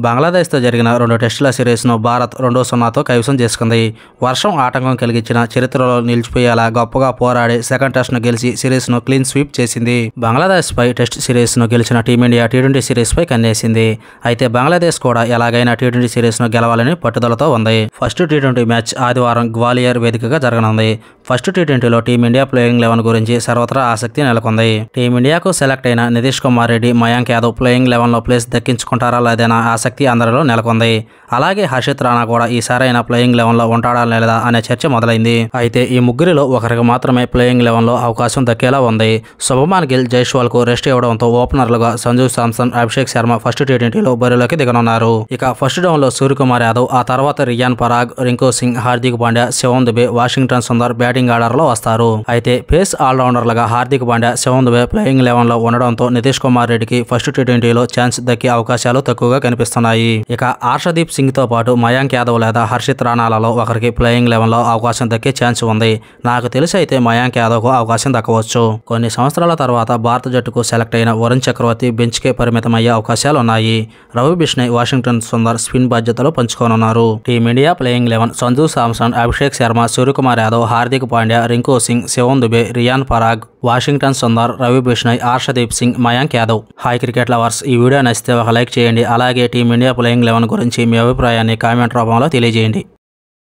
బంగ్లాదేశ్తో జరిగిన 2 టెస్టుల సిరీస్ను భారత్ 2-0తో కైవసం చేసుకుంది. వర్షం ఆటంకం కలిగించిన చరిత్రలో నిలిచిపోయేలా గొప్పగా పోరాడి సెకండ్ టెస్ట్ను గెలిచి సిరీస్ను క్లీన్ స్వీప్ చేసింది. బంగ్లాదేశ్పై టెస్ట్ సిరీస్ను గెలిచిన టీమిండియా టీ20 సిరీస్పై కన్నేసింది. అయితే బంగ్లాదేశ్ కూడా ఎలాగైనా టీ20 సిరీస్ను గెలవాలని పట్టుదలతో ఉంది. ఫస్ట్ టీ20 మ్యాచ్ ఆదివారం గ్వాలియర్ వేదికగా జరగనుంది. ఫస్ట్ టీ20లో టీమిండియా ప్లేయింగ్ 11 గురించి సర్వత్రా ఆసక్తి నెలకొంది. టీమిండియాకు సెలెక్ట్ అయిన నితీష్ కుమార్ రెడ్డి, మయాంక్ యాదవ్ ప్లేయింగ్ 11లో ప్లేస్ దక్కించుకుంటారా లేదన్న ఆసక్తి అందరిలో నెలకొంది. అలాగే హర్షిత్ రాణా కూడా ఈసారైన ప్లేయింగ్ 11లో ఉంటాడా లేదా అనే చర్చ మొదలైంది. అయితే ఈ ముగ్గురిలో ఒకరికి మాత్రమే ప్లేయింగ్ 11లో అవకాశం దక్కేలా ఉంది. శుభమాన్ గిల్, జైస్వాల్ కు రెస్ట్ ఇవ్వడంతో ఓపెనర్లుగా సంజు శాంసన్, అభిషేక్ శర్మ ఫస్ట్ టీ20లో బరిలోకి దిగనున్నారు. ఇక ఫస్ట్ డౌన్ లో సూర్యకుమార్ యాదవ్, ఆ తర్వాత రియాన్ పరాగ్, రింకు సింగ్, హార్దిక్ పాండ్యా, శివం దుబే, వాషింగ్టన్ సుందర్ బ్యాటింగ్ ఆర్డర్ లో వస్తారు. అయితే పేస్ ఆల్రౌండర్లుగా హార్దిక్ పాండ్యా, శివం దుబే ప్లేయింగ్ 11లో ఉండడంతో నితీష్ కుమార్ రెడ్డికి ఫస్ట్ టీ20లో ఛాన్స్ దక్కే అవకాశాలు తక్కువగా కనిపిస్తున్నాయి. ఇక హర్షదీప్ సింగ్ తో పాటు మయాంక్ యాదవ్ లేదా హర్షిత్ రాణాలలో ఒకరికి ప్లేయింగ్ 11లో అవకాశం దక్కే ఛాన్స్ ఉంది. నాకు తెలిసి అయితే మయాంక్ యాదవ్ కు అవకాశం దక్కవచ్చు. కొన్ని సంవత్సరాల తర్వాత భారత జట్టుకు సెలెక్ట్ అయిన వరుణ్ చక్రవర్తి బెంచ్ కే పరిమితమయ్యే అవకాశాలు ఉన్నాయి. రవి బిష్ణయ్, వాషింగ్టన్ సుందర్ స్పిన్ బాధ్యతలు పంచుకోనున్నారు. Team India playing 11 Sanju Samson, Abhishek Sharma, Suryakumar Yadav, Hardik Pandya, Rinku Singh, Shivam Dube, Riyan Parag, Washington Sundar, Ravi Bishnoi, Harshdeep Singh, Mayank Yadav. Hi cricket lovers, ఈ వీడియో నచ్చితే ఒక లైక్ చేయండి. అలాగే టీమిండియా ప్లేయింగ్ 11 గురించి మీ అభిప్రాయాన్ని కామెంట్ రూపంలో తెలియజేయండి.